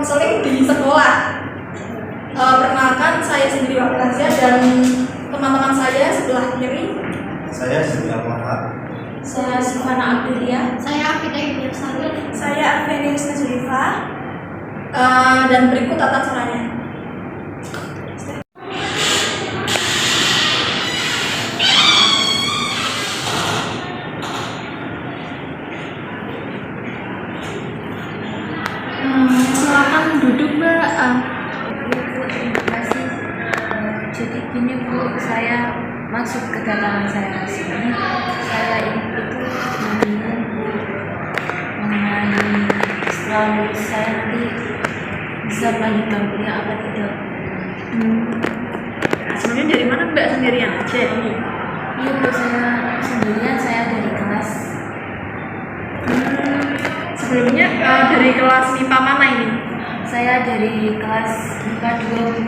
konseling di sekolah. Perkenalkan, saya sendiri Wakil Asia dan teman-teman saya sebelah kiri. Saya Zidane Muhammad. Saya Sifana Abdilia. Saya Afida Yunus Salud. Saya Arveni Wisna Julifa. Dan berikut tata caranya. Silakan duduk, Mbak. Bu, terima kasih. Jadi gini Bu, saya maksud kedatangan saya ke sini, saya ingin itu membingung Bu mengenai setelah lulus saya nanti bisa melanjutkan kuliah apa tidak. Sebenarnya dari mana Mbak sendirian aja ini? Iya Bu, saya sendirian, saya dari kelas. Sebelumnya dari kelas MIPA mana ini? Saya dari kelas MIPA 2 Bu.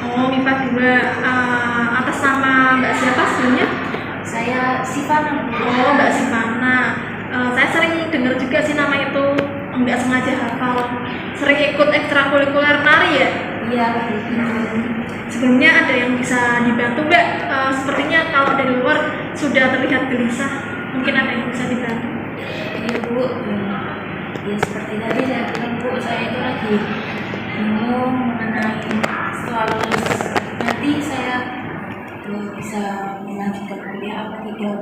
Oh, MIPA 2. Atas nama Mbak siapa sebelumnya? Saya Sifana Bu. Oh, Mbak Sifana. Saya sering dengar juga sih nama itu, nggak sengaja hafal. Sering ikut ekstrakurikuler nari ya? Iya Bu. Sebelumnya ada yang bisa dibantu Mbak? Sepertinya kalau dari luar sudah terlihat gelisah, mungkin ada yang bisa dibantu. Iya Bu, ya seperti tadi saya bilang Bu, saya itu lagi bingung mengenai setelah lulus nanti saya bisa melanjutkan kuliah apa tidak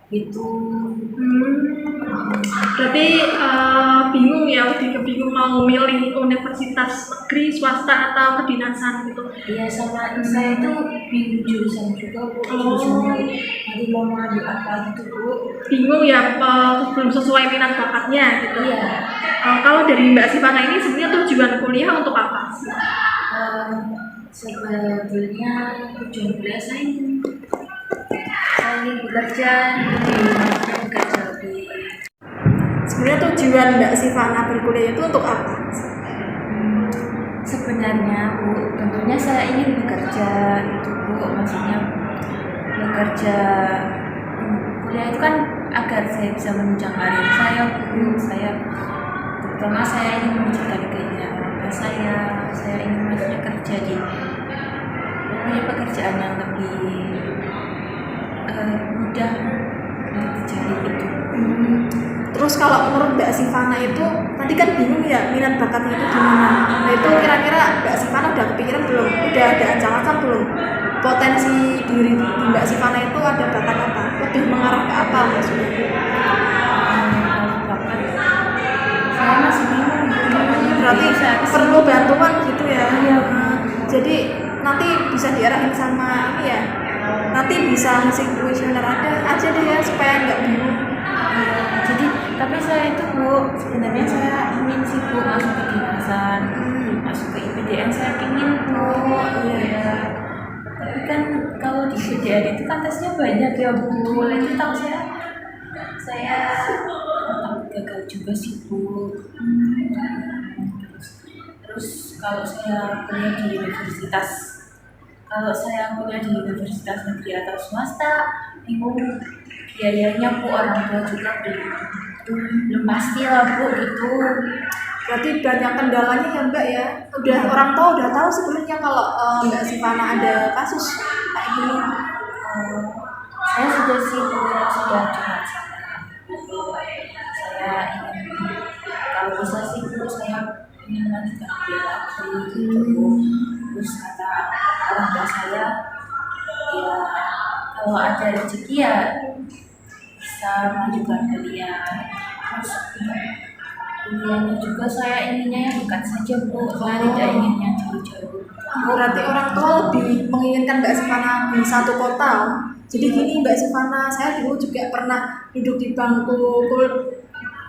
gitu. Berarti bingung ya, lebih ke bingung mau milih universitas negeri, swasta atau kedinasan gitu. Iya, sama saya itu bingung jurusan juga Bu, jurusannya nanti mau mengambil apa gitu Bu. Bingung ya, belum sesuai minat bakatnya gitu. Iya. Kalau dari Mbak Sifana ini sebenarnya tujuan kuliah untuk apa sih? Sebetulnya tujuan kuliah saya ingin bekerja lebih. Sebenarnya tujuan Mbak Sifana berkuliah itu untuk apa? Sebenarnya Bu, tentunya saya ingin bekerja itu Bu, maksudnya bekerja kuliah itu kan agar saya bisa menunjang karir saya Bu. Saya terutama saya ingin mewujudkan keinginan orang tua saya ingin maksudnya kerja di pekerjaan yang lebih mudah untuk dicari gitu. Terus kalau menurut Mbak Sifana itu, tadi kan bingung ya minat bakatnya itu gimana? Nah itu kira-kira Mbak Sifana udah kepikiran belum? Udah ada ancang-ancang belum? Potensi diri di Mbak Sifana itu ada bakat apa? Lebih mengarah ke apa maksudnya? Bakat saya masih bingung gitu. Berarti perlu bantuan gitu ya? Iya. Jadi nanti bisa diarahin sama ini ya? Nanti bisa ngisi kuesioner aja deh ya supaya nggak bingung. Jadi tapi saya itu Bu, sebenarnya saya ingin sih Bu masuk ke dinasan, masuk ke IPDN saya ingin Bu. Iya. Tapi kan kalau di IPDN itu kan tesnya banyak ya Bu. Itu tahu saya takut gagal juga sih Bu. Terus kalau saya kuliah di universitas negeri atau swasta, bingung biayanya Bu, orang tua juga belum pasti lah Bu gitu. Berarti banyak kendalanya ya Mbak ya? Udah orang tua udah tahu sebelumnya kalau Mbak Sifana ada kasus kayak gini? Saya sudah sih Bu, sudah curhat saya ingin kalau bisa sih Bu, saya ingin melanjutkan kuliah lagi gitu. Terus kata orang tua saya, ya kalau ada rezeki ya bisa melanjutkan kuliah. Terus kuliahnya juga saya inginnya yang dekat saja Bu, saya tidak ingin yang jauh-jauh. Berarti orang tua lebih menginginkan Mbak Sifana di satu kota. Jadi gini Mbak Sifana, saya dulu juga pernah duduk di bangku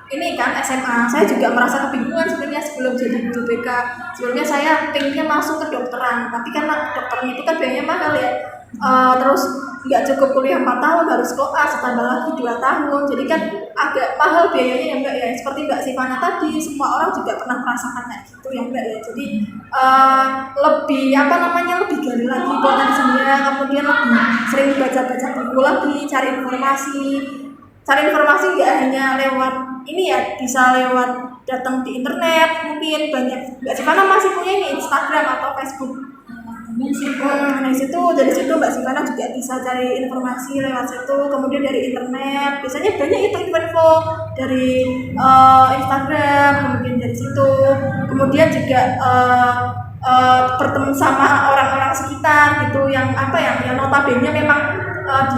ini kan SMA, saya juga merasa kebingungan sebenarnya sebelum jadi guru BK. Sebelumnya saya pengennya masuk ke dokteran, tapi karena dokteran itu kan biayanya mahal ya. Terus nggak cukup kuliah 4 tahun, harus koas tambah lagi 2 tahun, jadi kan agak mahal biayanya ya Mbak ya. Seperti Mbak Sifana tadi, semua orang juga pernah merasakan kayak gitu ya Mbak ya. Jadi lebih lebih gali lagi potensinya, kemudian lebih sering baca-baca buku lagi, cari informasi nggak hanya lewat ini ya, bisa lewat datang di internet, mungkin banyak. Mbak Sivana masih punya ini Instagram atau Facebook? Punya sih Bu. Dari situ, Mbak Sivana juga bisa cari informasi lewat situ. Kemudian dari internet, biasanya banyak itu info dari Instagram, kemudian dari situ. Kemudian juga bertemu sama orang-orang sekitar gitu, yang notabene memang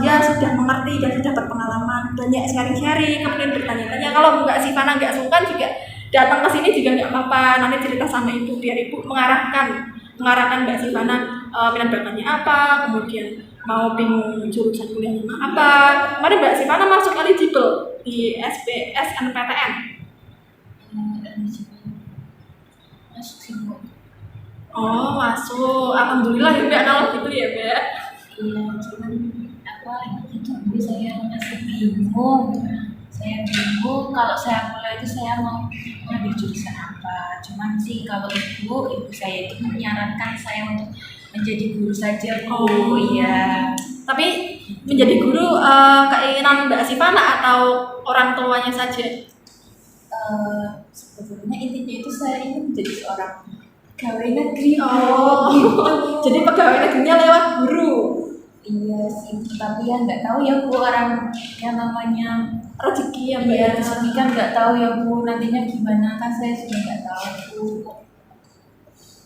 dia sudah mengerti dan sudah berpengalaman, banyak sharing-sharing, kemudian bertanya-tanya. Kalau Mbak Sivana nggak sungkan juga datang ke sini juga nggak apa-apa, nanti cerita sama ibu biar ibu mengarahkan Mbak Sivana minat bakatnya apa, kemudian mau bingung jurusan kuliahnya apa. Kemarin Mbak Sivana masuk eligible di SNPTN. Masuk sih Bu. Oh, masuk. Alhamdulillah ya Mbak, kalau gitu ya Mbak. Iya, cuman itu Bu, saya masih bingung. Kalau saya mulai itu saya mau ngambil jurusan apa. Cuman sih kalau ibu saya itu menyarankan saya untuk menjadi guru saja Bu. Oh Iya. Tapi menjadi guru keinginan Mbak Sivana atau orang tuanya saja? Sebetulnya intinya itu saya ingin menjadi seorang pegawai negeri. Oh, gitu. jadi pegawai negerinya lewat guru. Iya sih, tapi ya nggak tahu ya Bu, orang yang namanya Rezeki ya Mbak. ya rezeki kan nggak tahu ya Bu, nantinya gimana kan saya juga nggak tahu Bu.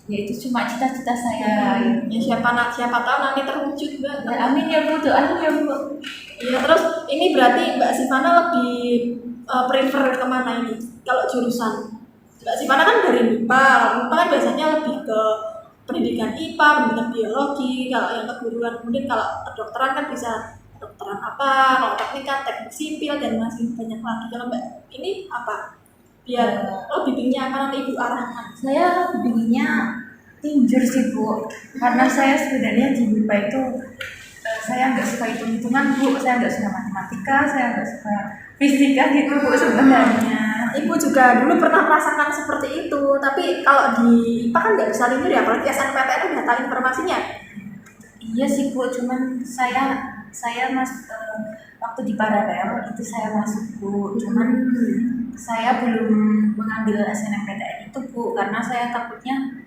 Ya itu cuma cita-cita saya. Ya siapa tahu nanti terwujud Mbak. Ya, amin ya Bu, doain ya Bu. Iya, terus ini berarti Mbak Sivana lebih prefer kemana ini? Kalau jurusan Mbak Sivana kan dari MIPA, MIPA kan biasanya lebih ke pendidikan IPA, pendidikan biologi. Kalau yang keguruan, kemudian kalau kedokteran kan bisa kedokteran apa, kalau teknik kan teknik sipil dan masih banyak lagi. Kalau Mbak ini apa? Biar lebih tingginya apa nanti Ibu arahkan? Saya bingung tinjur sih Bu, karena saya sebenarnya di MIPA itu saya nggak suka hitung-hitungan Bu, saya nggak suka matematika, saya nggak suka fisika gitu Bu sebenarnya. Ibu juga dulu pernah merasakan seperti itu, tapi kalau di IPA kan nggak bisa linear ya, apalagi SNPTN udah tahu informasinya. Iya sih Bu, cuman saya waktu di paralel itu saya masuk Bu, cuman saya belum mengambil SNMPTN itu Bu, karena saya takutnya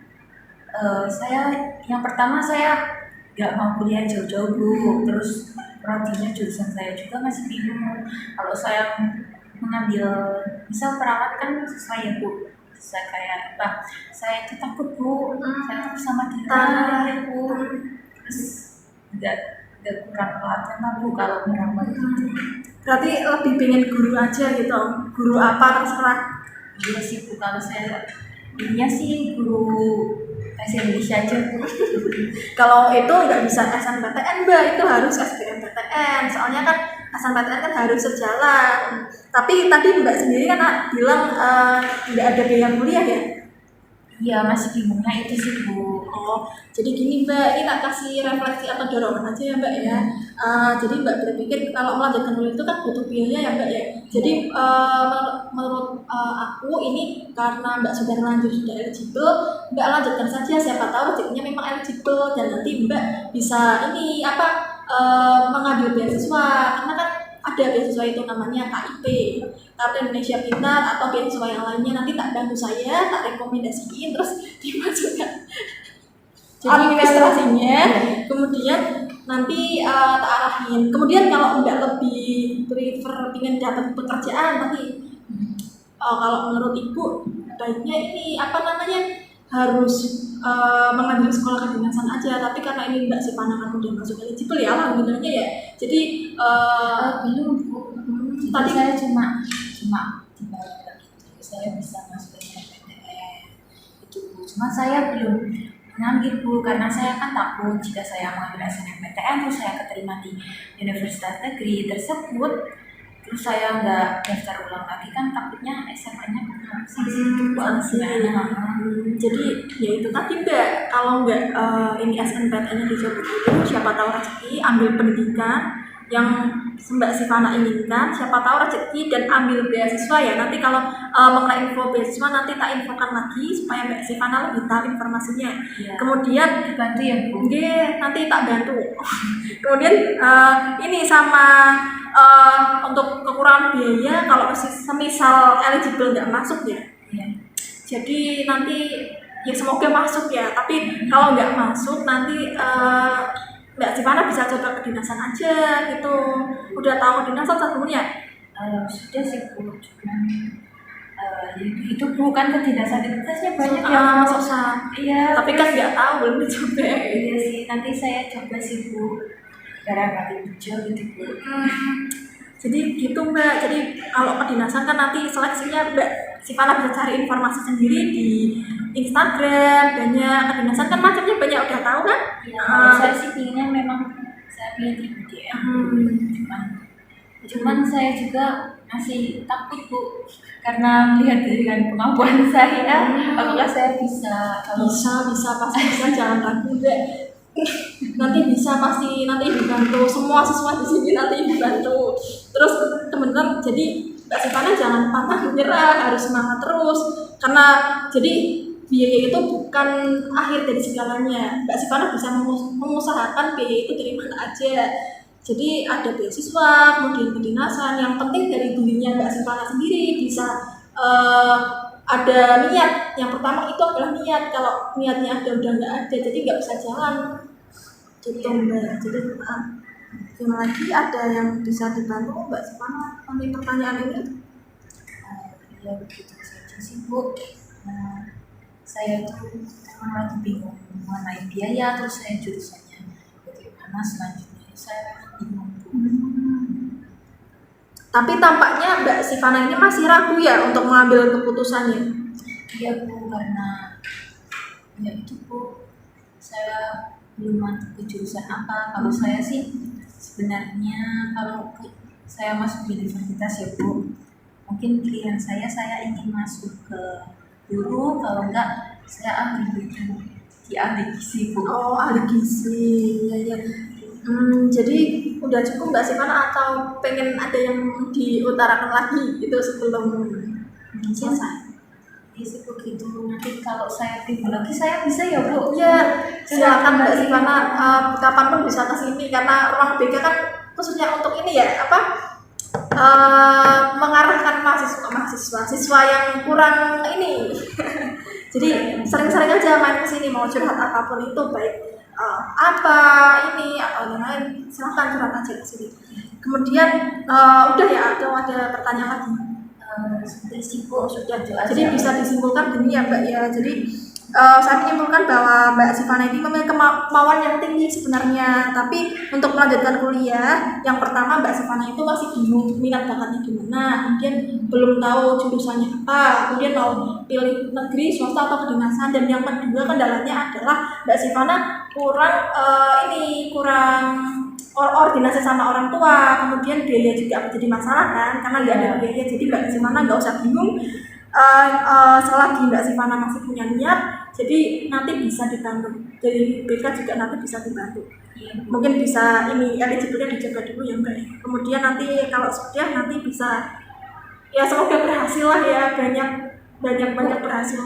yang pertama saya nggak mau kuliah jauh-jauh Bu, terus prodinya jurusan saya juga masih bingung. Kalau saya mengambil misal perawat kan sesuai ya Bu, saya kayak saya itu takut Bu, saya takut sama darah ya Bu, terus nggak kurang pelatihan lah Bu kalau merawat gitu. Berarti lebih pengen guru aja gitu, guru apa terserah. Iya sih Bu, kalau saya ininya sih guru bahasa Indonesia aja Bu. Kalau itu nggak bisa SNPTN Mbak, itu harus SBMPTN, soalnya kan SNPTN kan harus sejalan. Tapi tadi Mbak sendiri kan bilang nggak ada biaya kuliah ya? Iya, masih bingungnya itu sih Bu. Oh, jadi gini Mbak, ini tak kasih refleksi atau dorongan aja ya Mbak ya. Jadi Mbak berpikir kalau melanjutkan kuliah itu kan butuh biaya ya Mbak ya. Jadi menurut aku ini karena Mbak sudah eligible, Mbak lanjutkan saja. Siapa tahu rezekinya memang eligible dan nanti Mbak bisa mengambil beasiswa, karena kan ada beasiswa itu namanya KIP, Kartu Indonesia Pintar, atau beasiswa yang lainnya. Nanti tak bantu saya, tak rekomendasiin, terus dimasukkan administrasinya, kemudian nanti tak arahin. Kemudian kalau Mbak lebih prefer ingin dapat pekerjaan, nanti kalau menurut Ibu baiknya ini harus mengambil sekolah kedinasan aja. Tapi karena ini Mbak Sivana kan udah masuk eligible ya, alhamdulillahnya ya. Jadi belum Bu. Tadi saya cuma dibayar gitu, saya bisa masuk ke SNMPTN itu Bu. Cuma saya belum ngambil Bu, karena saya kan takut jika saya mengambil SNMPTN terus saya keterima di universitas negeri tersebut, terus saya nggak daftar ulang lagi, kan takutnya SMA-nya sanksi. Jadi ya itu tadi Mbak, kalau Mbak ini SNPTN-nya dicoba dulu, siapa tahu rezeki, ambil pendidikan yang Mbak Sivana inginkan, siapa tahu rezeki, dan ambil beasiswa ya. Nanti kalau mengenai info beasiswa nanti tak infokan lagi supaya Mbak Sivana lebih tahu informasinya. Ya. Kemudian bantu ya Bu. Nanti tak bantu. Kemudian ini sama untuk kekurangan biaya, kalau semisal eligible nggak masuk ya. Jadi nanti ya semoga masuk ya, tapi kalau nggak masuk nanti Mbak Sivana bisa coba kedinasan aja gitu. Udah tahu dinasan sebelumnya? Sudah sih Bu, cuman itu bukan kedinasan, identitasnya banyak yang masuk. Susah. Iya, Tapi kan nggak tahu, belum dicoba. iya sih, nanti saya coba sih Bu, barangkali hijau gitu Bu. Jadi gitu Mbak, jadi kalau kedinasan kan nanti seleksinya Mbak Sivana bisa cari informasi sendiri di Instagram, banyak kedinasan kan macamnya banyak, udah tahu kan? Ya, kalau saya sih pinginnya memang saya pengen di BDM, cuman saya juga masih takut Bu, karena melihat dengan kemampuan saya, apakah saya bisa? Kalau Bisa pasti bisa, jangan ragu Mbak. Nanti bisa pasti, nanti Ibu bantu, semua siswa di sini nanti Ibu bantu. Terus teman-teman, jadi Mbak Sivana jangan pantang menyerah, harus semangat terus, karena jadi biaya itu bukan akhir dari segalanya. Mbak Sivana bisa mengusahakan biaya itu dari mana aja. Jadi ada beasiswa, kemudian kedinasan. Yang penting dari dirinya Mbak Sivana sendiri bisa ada niat. Yang pertama itu adalah niat. Kalau niatnya ada udah nggak ada, jadi nggak bisa jalan. Gitu Mbak. Jadi terima lagi, ada yang bisa dibantu Mbak Sivana mengenai pertanyaan ini? ya begitu saja sih Bu. Saya tuh memang lagi bingung mengenai biaya, terus saya jurusannya bagaimana selanjutnya, saya bingung Bu. Tapi tampaknya Mbak Sivana ini masih ragu ya untuk mengambil keputusannya. Iya Bu, karena ya itu Bu, saya belum mantap ke jurusan apa. Kalau saya sih sebenarnya kalau saya masuk di universitas ya Bu, mungkin pilihan saya ingin masuk ke guru, kalau enggak saya ambil itu di ahli gizi Bu. Oh, ahli gizi, ya. Jadi udah cukup Mbak Sivana atau pengen ada yang diutarakan lagi gitu sebelum selesai? Iya sih begitu. Nanti kalau saya timbul lagi saya bisa ya Bu? Ya, silakan Mbak Sivana, kapanpun bisa ke sini karena ruang BK kan khususnya untuk ini ya, mengarahkan mahasiswa yang kurang ini. Jadi sering-sering aja main ke sini, mau curhat apapun itu, baik apa ini atau yang lain, silahkan curhat aja ke sini. Kemudian udah ya, atau ada pertanyaan lagi? Sudah sih Bu, sudah. Jadi bisa disimpulkan gini ya Mbak ya. Jadi saya menyimpulkan bahwa Mbak Sivana ini memiliki kemauan yang tinggi sebenarnya, tapi untuk melanjutkan kuliah, yang pertama Mbak Sivana itu masih bingung minat bakatnya gimana, kemudian belum tahu jurusannya apa, kemudian mau pilih negeri, swasta atau kedinasan, dan yang kedua kendalanya adalah Mbak Sivana kurang ordinasi sama orang tua, kemudian biaya juga menjadi masalah kan, karena nggak ada biaya. Jadi Mbak Sivana nggak usah bingung, selagi Mbak Sivana masih punya niat, jadi nanti bisa dibantu. Jadi BK juga nanti bisa dibantu. Mungkin bisa ini eligible-nya dicoba dulu ya Mbak. Kemudian nanti kalau sudah nanti bisa, ya semoga berhasil lah ya, banyak berhasil.